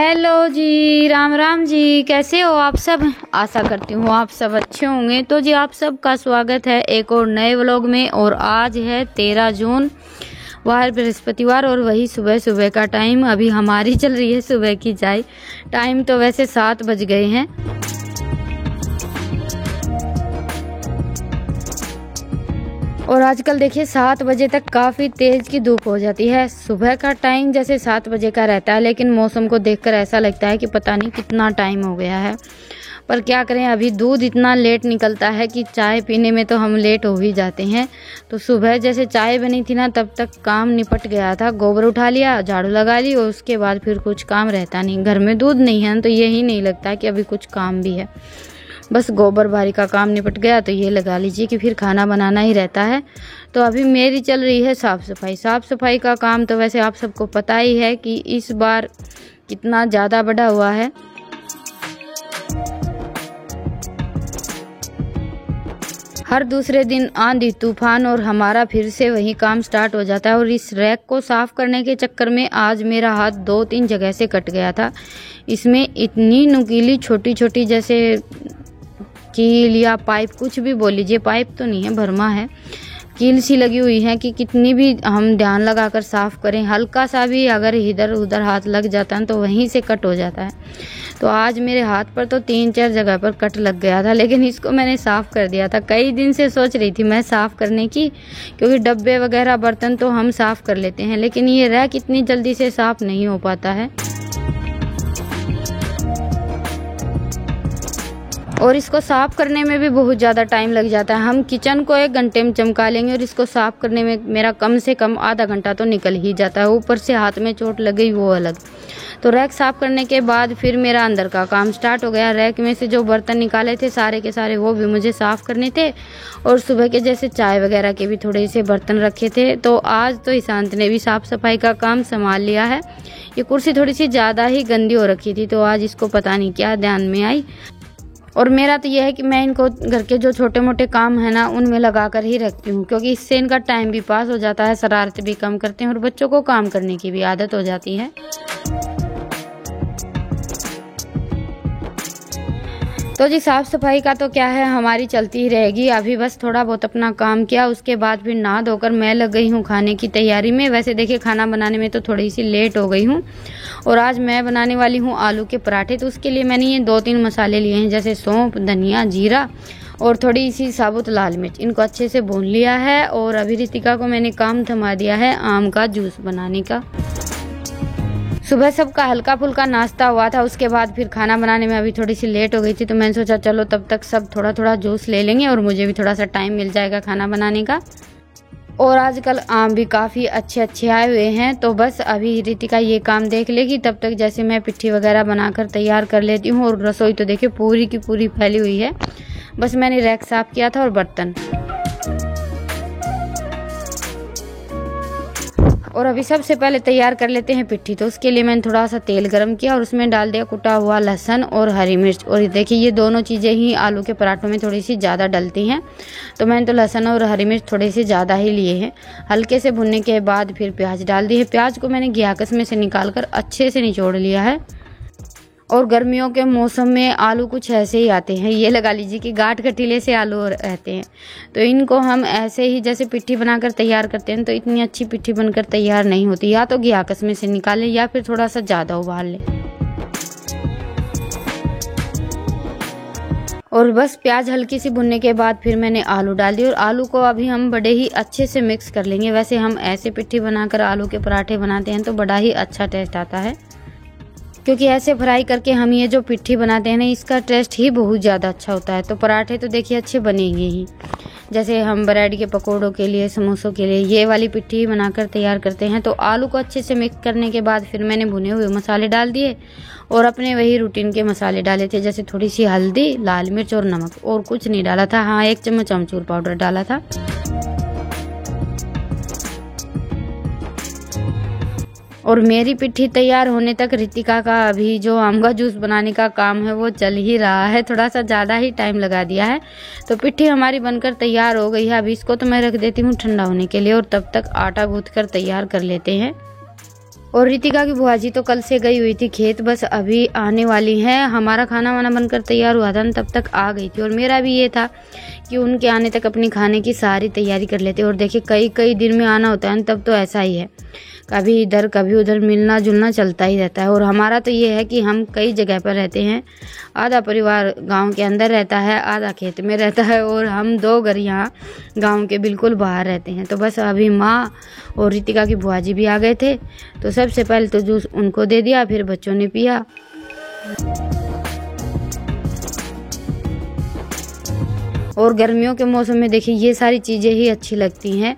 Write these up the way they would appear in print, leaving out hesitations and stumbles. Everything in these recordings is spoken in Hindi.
हेलो जी, राम राम जी। कैसे हो आप सब? आशा करती हूँ आप सब अच्छे होंगे। तो जी आप सबका स्वागत है एक और नए व्लॉग में। और आज है 13 जून, वार बृहस्पतिवार, और वही सुबह सुबह का टाइम। अभी हमारी चल रही है सुबह की चाय। टाइम तो वैसे 7 बज गए हैं। और आजकल देखिए 7 बजे तक काफ़ी तेज़ की धूप हो जाती है। सुबह का टाइम जैसे 7 बजे का रहता है, लेकिन मौसम को देखकर ऐसा लगता है कि पता नहीं कितना टाइम हो गया है। पर क्या करें, अभी दूध इतना लेट निकलता है कि चाय पीने में तो हम लेट हो ही जाते हैं। तो सुबह जैसे चाय बनी थी ना, तब तक काम निपट गया था। गोबर उठा लिया, झाड़ू लगा ली, और उसके बाद फिर कुछ काम रहता नहीं। घर में दूध नहीं है तो यही नहीं लगता कि अभी कुछ काम भी है। बस गोबर बारी का काम निपट गया तो ये लगा लीजिए कि फिर खाना बनाना ही रहता है। तो अभी मेरी चल रही है साफ़ सफाई। साफ़ सफाई का काम तो वैसे आप सबको पता ही है कि इस बार कितना ज़्यादा बढ़ा हुआ है। हर दूसरे दिन आंधी तूफान और हमारा फिर से वही काम स्टार्ट हो जाता है। और इस रैक को साफ करने के चक्कर में आज मेरा हाथ 2-3 जगह से कट गया था। इसमें इतनी नुकीली छोटी छोटी जैसे कील या पाइप, कुछ भी बोल लीजिए, पाइप तो नहीं है, भरमा है, कील सी लगी हुई है कि कितनी भी हम ध्यान लगाकर साफ करें, हल्का सा भी अगर इधर उधर हाथ लग जाता है तो वहीं से कट हो जाता है। तो आज मेरे हाथ पर तो 3-4 जगह पर कट लग गया था, लेकिन इसको मैंने साफ़ कर दिया था। कई दिन से सोच रही थी मैं साफ़ करने की, क्योंकि डब्बे वगैरह बर्तन तो हम साफ़ कर लेते हैं, लेकिन ये रैक इतनी जल्दी से साफ़ नहीं हो पाता है। और इसको साफ़ करने में भी बहुत ज़्यादा टाइम लग जाता है। हम किचन को 1 घंटे में चमका लेंगे और इसको साफ़ करने में मेरा कम से कम आधा घंटा तो निकल ही जाता है। ऊपर से हाथ में चोट लग गई वो अलग। तो रैक साफ़ करने के बाद फिर मेरा अंदर का काम स्टार्ट हो गया। रैक में से जो बर्तन निकाले थे सारे के सारे वो भी मुझे साफ़ करने थे। और सुबह के जैसे चाय वगैरह के भी थोड़े से बर्तन रखे थे। तो आज तो ईशांत ने भी साफ़ सफाई का काम संभाल लिया है। ये कुर्सी थोड़ी सी ज़्यादा ही गंदी हो रखी थी, तो आज इसको पता नहीं क्या ध्यान में आई। और मेरा तो यह है कि मैं इनको घर के जो छोटे मोटे काम है ना, उनमें लगा कर ही रखती हूँ, क्योंकि इससे इनका टाइम भी पास हो जाता है, शरारत भी कम करते हैं और बच्चों को काम करने की भी आदत हो जाती है। तो जी साफ़ सफाई का तो क्या है, हमारी चलती ही रहेगी। अभी बस थोड़ा बहुत अपना काम किया, उसके बाद फिर नहा धोकर मैं लग गई हूँ खाने की तैयारी में। वैसे देखिए खाना बनाने में तो थोड़ी सी लेट हो गई हूँ। और आज मैं बनाने वाली हूँ आलू के पराठे। तो उसके लिए मैंने ये 2-3 मसाले लिए हैं, जैसे सौंफ, धनिया, जीरा और थोड़ी सी साबुत लाल मिर्च। इनको अच्छे से भून लिया है। और अभी रितिका को मैंने काम थमा दिया है आम का जूस बनाने का। सुबह सबका हल्का फुल्का नाश्ता हुआ था, उसके बाद फिर खाना बनाने में अभी थोड़ी सी लेट हो गई थी। तो मैंने सोचा चलो तब तक सब थोड़ा थोड़ा जूस ले लेंगे और मुझे भी थोड़ा सा टाइम मिल जाएगा खाना बनाने का। और आजकल आम भी काफ़ी अच्छे अच्छे आए हुए हैं। तो बस अभी रितिका ये काम देख लेगी, तब तक जैसे मैं पिट्ठी वगैरह बनाकर तैयार कर लेती हूँ। और रसोई तो देखिए पूरी की पूरी फैली हुई है। बस मैंने रैक साफ़ किया था और बर्तन। और अभी सबसे पहले तैयार कर लेते हैं पिट्ठी। तो उसके लिए मैंने थोड़ा सा तेल गरम किया और उसमें डाल दिया कुटा हुआ लहसुन और हरी मिर्च। और देखिए ये दोनों चीज़ें ही आलू के पराठों में थोड़ी सी ज़्यादा डलती हैं, तो मैंने तो लहसुन और हरी मिर्च थोड़ी सी ज़्यादा ही लिए हैं। हल्के से भुनने के बाद फिर प्याज डाल दी है। प्याज को मैंने घियाकस में से निकाल कर अच्छे से निचोड़ लिया है। और गर्मियों के मौसम में आलू कुछ ऐसे ही आते हैं, ये लगा लीजिए कि गाठ कटीले से आलू रहते हैं। तो इनको हम ऐसे ही जैसे पिट्ठी बनाकर तैयार करते हैं, तो इतनी अच्छी पिट्ठी बनकर तैयार नहीं होती। या तो घियाकस में से निकालें या फिर थोड़ा सा ज़्यादा उबाल लें। और बस प्याज हल्की सी भुनने के बाद फिर मैंने आलू डाल दी। और आलू को अभी हम बड़े ही अच्छे से मिक्स कर लेंगे। वैसे हम ऐसे पिट्ठी बनाकर आलू के पराठे बनाते हैं तो बड़ा ही अच्छा टेस्ट आता है, क्योंकि ऐसे फ्राई करके हम ये जो पिट्ठी बनाते हैं ना, इसका टेस्ट ही बहुत ज़्यादा अच्छा होता है। तो पराठे तो देखिए अच्छे बनेंगे ही। जैसे हम ब्रेड के पकौड़ों के लिए, समोसों के लिए ये वाली पिट्ठी बनाकर तैयार करते हैं। तो आलू को अच्छे से मिक्स करने के बाद फिर मैंने भुने हुए मसाले डाल दिए और अपने वही रूटीन के मसाले डाले थे, जैसे थोड़ी सी हल्दी, लाल मिर्च और नमक। और कुछ नहीं डाला था। हाँ, 1 चम्मच अमचूर पाउडर डाला था। और मेरी पिट्ठी तैयार होने तक रितिका का अभी जो आम का जूस बनाने का काम है वो चल ही रहा है। थोड़ा सा ज़्यादा ही टाइम लगा दिया है। तो पिट्ठी हमारी बनकर तैयार हो गई है। अभी इसको तो मैं रख देती हूँ ठंडा होने के लिए, और तब तक आटा गूँथ कर तैयार कर लेते हैं। और रितिका की बुआ जी तो कल से गई हुई थी खेत, बस अभी आने वाली हैं। हमारा खाना वाना बनकर तैयार हुआ था तब तक आ गई थी, और मेरा भी ये था कि उनके आने तक अपनी खाने की सारी तैयारी कर लेते। और देखिए कई कई दिन में आना होता है तब तो ऐसा ही है, कभी इधर कभी उधर मिलना जुलना चलता ही रहता है। और हमारा तो ये है कि हम कई जगह पर रहते हैं, आधा परिवार गांव के अंदर रहता है, आधा खेत में रहता है, और हम 2 घर यहाँ गांव के बिल्कुल बाहर रहते हैं। तो बस अभी माँ और रितिका की बुआ जी भी आ गए थे, तो सबसे पहले तो जूस उनको दे दिया, फिर बच्चों ने पिया। और गर्मियों के मौसम में देखिए ये सारी चीज़ें ही अच्छी लगती हैं।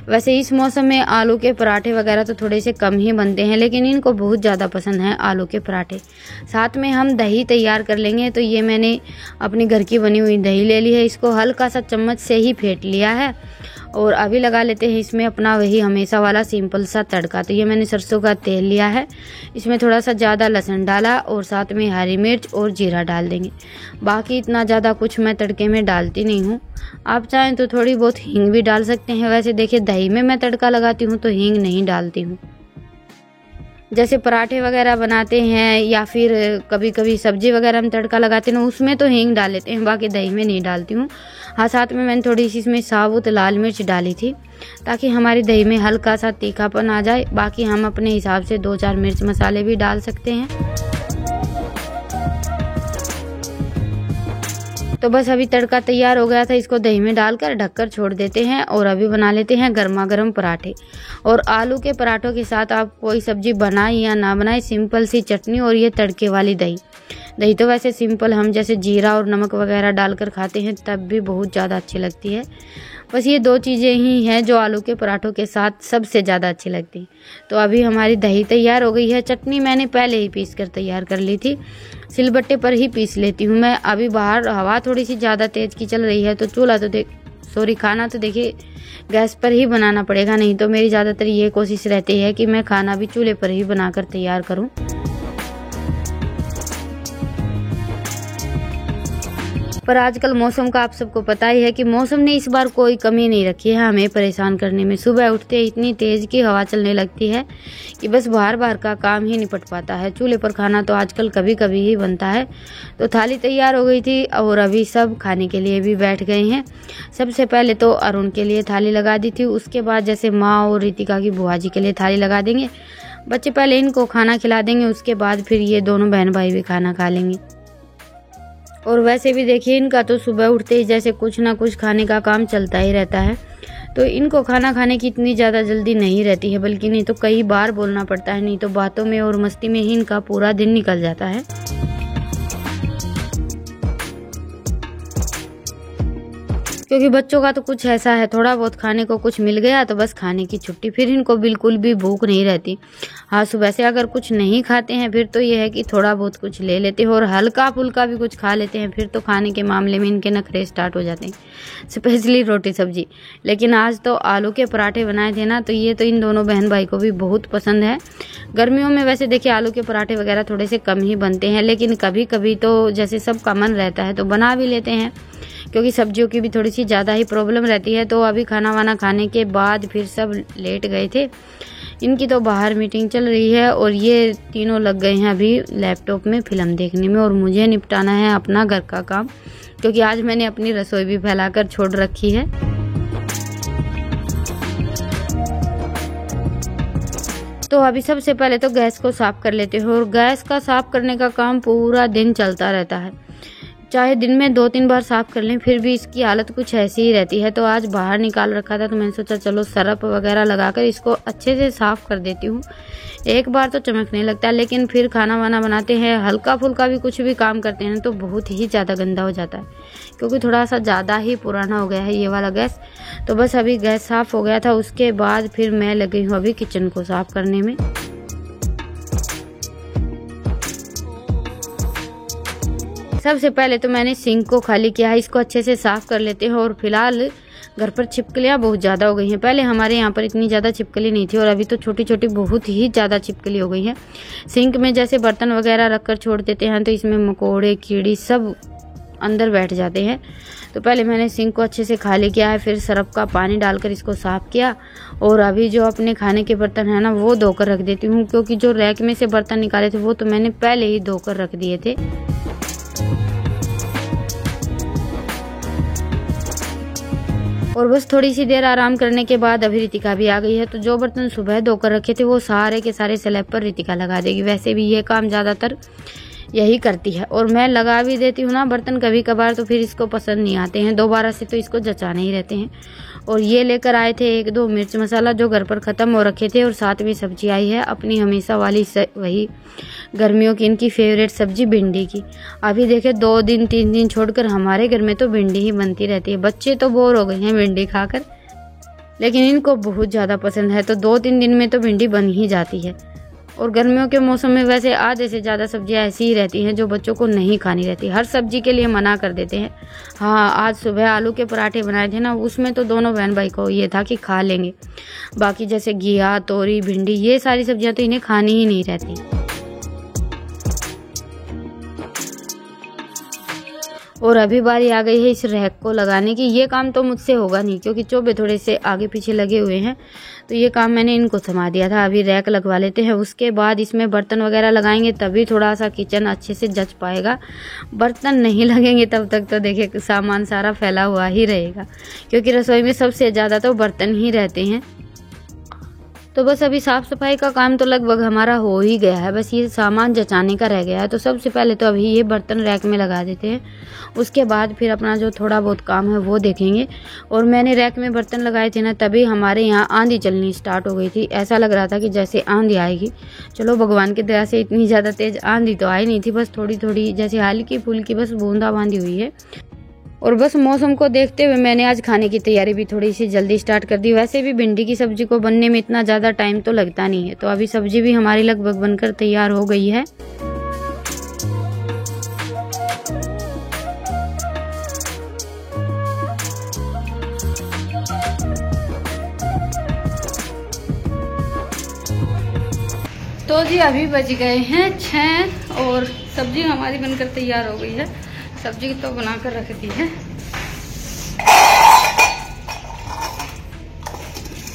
वैसे इस मौसम में आलू के पराठे वगैरह तो थोड़े से कम ही बनते हैं, लेकिन इनको बहुत ज़्यादा पसंद है आलू के पराठे। साथ में हम दही तैयार कर लेंगे। तो ये मैंने अपनी घर की बनी हुई दही ले ली है, इसको हल्का सा चम्मच से ही फेंट लिया है। और अभी लगा लेते हैं इसमें अपना वही हमेशा वाला सिंपल सा तड़का। तो ये मैंने सरसों का तेल लिया है, इसमें थोड़ा सा ज़्यादा लहसुन डाला और साथ में हरी मिर्च और जीरा डाल देंगे। बाकी इतना ज़्यादा कुछ मैं तड़के में डालती नहीं हूँ, आप चाहें तो थोड़ी बहुत हींग भी डाल सकते हैं। वैसे देखिए दही में मैं तड़का लगाती हूँ तो हींग नहीं डालती हूँ। जैसे पराठे वगैरह बनाते हैं या फिर कभी कभी सब्जी वगैरह हम तड़का लगाते हैं उसमें तो हींग डाल लेते हैं, बाकी दही में नहीं डालती हूँ। हाँ, साथ में मैंने थोड़ी सी इसमें साबुत लाल मिर्च डाली थी ताकि हमारी दही में हल्का सा तीखापन आ जाए। बाकी हम अपने हिसाब से 2-4 मिर्च मसाले भी डाल सकते हैं। तो बस अभी तड़का तैयार हो गया था, इसको दही में डालकर ढककर छोड़ देते हैं। और अभी बना लेते हैं गर्मा गर्म पराठे। और आलू के पराठों के साथ आप कोई सब्जी बनाए या ना बनाए, सिंपल सी चटनी और ये तड़के वाली दही। दही तो वैसे सिंपल हम जैसे जीरा और नमक वगैरह डालकर खाते हैं तब भी बहुत ज़्यादा अच्छी लगती है। बस ये 2 चीज़ें ही हैं जो आलू के पराठों के साथ सबसे ज़्यादा अच्छी लगती हैं। तो अभी हमारी दही तैयार हो गई है। चटनी मैंने पहले ही पीस कर तैयार कर ली थी, सिलबट्टे पर ही पीस लेती हूँ मैं। अभी बाहर हवा थोड़ी सी ज़्यादा तेज़ की चल रही है तो खाना तो देखिए गैस पर ही बनाना पड़ेगा, नहीं तो मेरी ज़्यादातर ये कोशिश रहती है कि मैं खाना भी चूल्हे पर ही बनाकर तैयार करूँ। पर आजकल मौसम का आप सबको पता ही है कि मौसम ने इस बार कोई कमी नहीं रखी है हमें परेशान करने में। सुबह उठते इतनी तेज़ की हवा चलने लगती है कि बस बाहर का काम ही निपट पाता है। चूल्हे पर खाना तो आजकल कभी कभी ही बनता है। तो थाली तैयार हो गई थी और अभी सब खाने के लिए भी बैठ गए हैं। सबसे पहले तो अरुण के लिए थाली लगा दी थी, उसके बाद जैसे माँ और रितिका की बुआ जी के लिए थाली लगा देंगे। बच्चे पहले इनको खाना खिला देंगे, उसके बाद फिर ये दोनों बहन भाई भी खाना खा लेंगे। और वैसे भी देखिए इनका तो सुबह उठते ही जैसे कुछ ना कुछ खाने का काम चलता ही रहता है। तो इनको खाना खाने की इतनी ज़्यादा जल्दी नहीं रहती है, बल्कि नहीं तो कई बार बोलना पड़ता है, नहीं तो बातों में और मस्ती में ही इनका पूरा दिन निकल जाता है। क्योंकि बच्चों का तो कुछ ऐसा है, थोड़ा बहुत खाने को कुछ मिल गया तो बस खाने की छुट्टी, फिर इनको बिल्कुल भी भूख नहीं रहती। हाँ, सुबह से अगर कुछ नहीं खाते हैं फिर तो ये है कि थोड़ा बहुत कुछ ले लेते हैं और हल्का फुल्का भी कुछ खा लेते हैं, फिर तो खाने के मामले में इनके नखरे स्टार्ट हो जाते हैं, स्पेशली रोटी सब्जी। लेकिन आज तो आलू के पराठे बनाए थे ना, तो ये तो इन दोनों बहन भाई को भी बहुत पसंद है। गर्मियों में वैसे देखिए आलू के पराठे वगैरह थोड़े से कम ही बनते हैं, लेकिन कभी कभी तो जैसे सबका मन रहता है तो बना भी लेते हैं, क्योंकि सब्जियों की भी थोड़ी सी ज़्यादा ही प्रॉब्लम रहती है। तो अभी खाना वाना खाने के बाद फिर सब लेट गए थे। इनकी तो बाहर मीटिंग चल रही है और ये तीनों लग गए हैं अभी लैपटॉप में फिल्म देखने में, और मुझे निपटाना है अपना घर का काम, क्योंकि आज मैंने अपनी रसोई भी फैलाकर छोड़ रखी है। तो अभी सबसे पहले तो गैस को साफ कर लेते हैं, और गैस का साफ करने का काम पूरा दिन चलता रहता है। चाहे दिन में 2-3 बार साफ कर लें फिर भी इसकी हालत कुछ ऐसी ही रहती है। तो आज बाहर निकाल रखा था तो मैंने सोचा चलो सरफ वगैरह लगाकर इसको अच्छे से साफ कर देती हूँ। एक बार तो चमकने लगता है, लेकिन फिर खाना वाना बनाते हैं, हल्का फुल्का भी कुछ भी काम करते हैं तो बहुत ही ज़्यादा गंदा हो जाता है, क्योंकि थोड़ा सा ज़्यादा ही पुराना हो गया है ये वाला गैस। तो बस अभी गैस साफ हो गया था, उसके बाद फिर मैं लगी हूँ अभी किचन को साफ करने में। सबसे पहले तो मैंने सिंक को खाली किया है, इसको अच्छे से साफ कर लेते हैं। और फिलहाल घर पर छिपकलियाँ बहुत ज़्यादा हो गई हैं। पहले हमारे यहाँ पर इतनी ज़्यादा छिपकली नहीं थी और अभी तो छोटी छोटी बहुत ही ज़्यादा छिपकली हो गई है। सिंक में जैसे बर्तन वगैरह रख कर छोड़ देते हैं तो इसमें मकोड़े कीड़ी सब अंदर बैठ जाते हैं। तो पहले मैंने सिंक को अच्छे से खाली किया है, फिर सरफ का पानी डालकर इसको साफ़ किया। और अभी जो अपने खाने के बर्तन है ना वो धोकर रख देती हूँ, क्योंकि जो रैक में से बर्तन निकाले थे वो तो मैंने पहले ही धोकर रख दिए थे। और बस थोड़ी सी देर आराम करने के बाद अभी रितिका भी आ गई है। तो जो बर्तन सुबह धोकर रखे थे वो सारे के सारे स्लैब पर रितिका लगा देगी। वैसे भी ये काम ज़्यादातर यही करती है, और मैं लगा भी देती हूँ ना बर्तन कभी कभार, तो फिर इसको पसंद नहीं आते हैं, दोबारा से तो इसको जचाने ही रहते हैं। और ये लेकर आए थे 1-2 मिर्च मसाला जो घर पर ख़त्म हो रखे थे, और साथ में सब्जी आई है अपनी हमेशा वाली वही गर्मियों की इनकी फेवरेट सब्जी भिंडी की। अभी देखे 2 दिन 3 दिन छोड़कर हमारे घर में तो भिंडी ही बनती रहती है। बच्चे तो बोर हो गए हैं भिंडी खाकर, लेकिन इनको बहुत ज़्यादा पसंद है, तो 2-3 दिन में तो भिंडी बन ही जाती है। और गर्मियों के मौसम में वैसे आधे से ज़्यादा सब्जियां ऐसी ही रहती हैं जो बच्चों को नहीं खानी रहती, हर सब्जी के लिए मना कर देते हैं। हाँ, आज सुबह आलू के पराठे बनाए थे ना, उसमें तो दोनों बहन भाई को ये था कि खा लेंगे। बाकी जैसे घिया, तोरी, भिंडी ये सारी सब्जियां तो इन्हें खानी ही नहीं रहती। और अभी बारी आ गई है इस रैक को लगाने की। ये काम तो मुझसे होगा नहीं, क्योंकि चोबे थोड़े से आगे पीछे लगे हुए हैं, तो ये काम मैंने इनको थमा दिया था। अभी रैक लगवा लेते हैं, उसके बाद इसमें बर्तन वगैरह लगाएंगे, तभी थोड़ा सा किचन अच्छे से जच पाएगा। बर्तन नहीं लगेंगे तब तक तो देखिए सामान सारा फैला हुआ ही रहेगा, क्योंकि रसोई में सबसे ज़्यादा तो बर्तन ही रहते हैं। तो बस अभी साफ़ सफाई का काम तो लगभग हमारा हो ही गया है, बस ये सामान जचाने का रह गया है। तो सबसे पहले तो अभी ये बर्तन रैक में लगा देते हैं, उसके बाद फिर अपना जो थोड़ा बहुत काम है वो देखेंगे। और मैंने रैक में बर्तन लगाए थे ना, तभी हमारे यहाँ आंधी चलनी स्टार्ट हो गई थी। ऐसा लग रहा था कि जैसे आंधी आएगी। चलो भगवान की दया से इतनी ज़्यादा तेज़ आंधी तो आई नहीं थी, बस थोड़ी थोड़ी जैसे हल्की फुल्की बस बूंदाबांदी हुई है। और बस मौसम को देखते हुए मैंने आज खाने की तैयारी भी थोड़ी सी जल्दी स्टार्ट कर दी। वैसे भी भिंडी की सब्जी को बनने में इतना ज़्यादा टाइम तो लगता नहीं है। तो अभी सब्जी भी हमारी लगभग बनकर तैयार हो गई है। तो जी अभी बज गए हैं 6 और सब्जी हमारी बनकर तैयार हो गई है। सब्जी तो बनाकर रख दी है,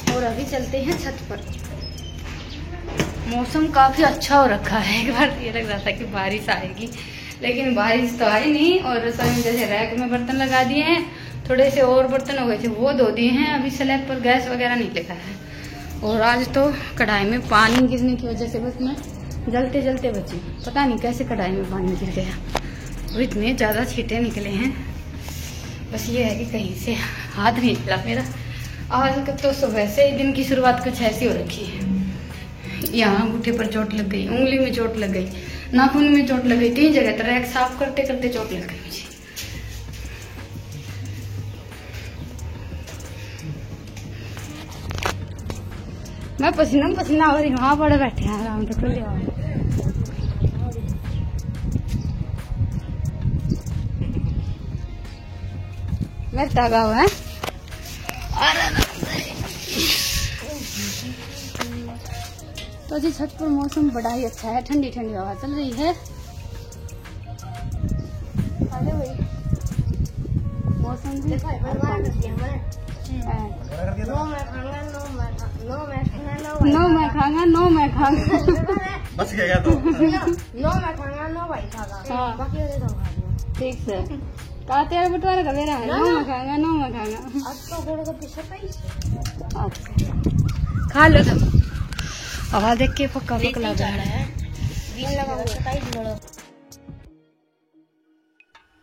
और अभी चलते हैं छत पर। मौसम काफ़ी अच्छा हो रखा है। एक बार ये लग रहा था कि बारिश आएगी, लेकिन बारिश तो आई नहीं। और रसोई में जैसे रैक में बर्तन लगा दिए हैं, थोड़े से और बर्तन हो गए थे वो धो दिए हैं। अभी स्लैब पर गैस वगैरह नहीं लिखा है। और आज तो कढ़ाई में पानी गिरने की वजह से बस मैं जलते जलते बची। पता नहीं कैसे कढ़ाई में पानी गिर गया, वो इतने ज़्यादा छींटे निकले हैं। बस ये है कि कहीं से हाथ नहीं निकला मेरा। आज तो सुबह से दिन की शुरुआत कुछ ऐसी हो रखी है। यहाँ अंगूठे पर चोट लग गई, उंगली में चोट लग गई, नाखून में चोट लग गई, 3 जगह। तो रैक साफ करते करते चोट लग गई मुझे। मैं पसीना पसीना हो रही, वहाँ पड़े बैठे हैं आराम से। खुले मैं तागा हुआ है। तो जी छत पर मौसम बड़ा ही अच्छा है, ठंडी ठंडी हवा चल रही है। मौसम भी नो मैं खाऊंगा, नो मैं खाऊंगा। बस गया तो नो मैं खाऊंगा, नो भाई खाऊंगा, बाकी वाले तो खा। ठीक से का तेरा बटवारा का मेरा है। नो मैं खाऊंगा, नो मैं खाऊंगा। आज तो थोड़ा सा पीछे पैसे अच्छा खा लो तुम। आवाज देख के पक्का पक्का लग रहा है। दिन लगा हुआ है।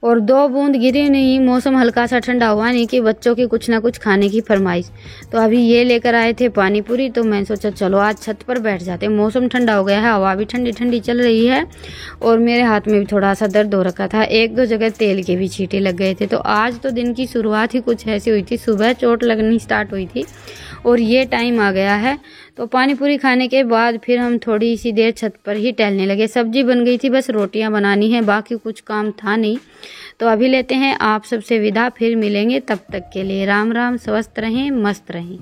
और 2 बूंद गिरी नहीं, मौसम हल्का सा ठंडा हुआ नहीं कि बच्चों की कुछ ना कुछ खाने की फरमाइश। तो अभी ये लेकर आए थे पानी पूरी, तो मैं सोचा चलो आज छत पर बैठ जाते हैं। मौसम ठंडा हो गया है, हवा भी ठंडी ठंडी चल रही है, और मेरे हाथ में भी थोड़ा सा दर्द हो रखा था। 1-2 जगह तेल के भी छींटे लग गए थे। तो आज तो दिन की शुरुआत ही कुछ ऐसी हुई थी, सुबह चोट लगनी स्टार्ट हुई थी और ये टाइम आ गया है। तो पानी पूरी खाने के बाद फिर हम थोड़ी सी देर छत पर ही टहलने लगे। सब्जी बन गई थी, बस रोटियां बनानी है, बाकी कुछ काम था नहीं। तो अभी लेते हैं आप सबसे विदा, फिर मिलेंगे। तब तक के लिए राम राम, स्वस्थ रहें, मस्त रहें।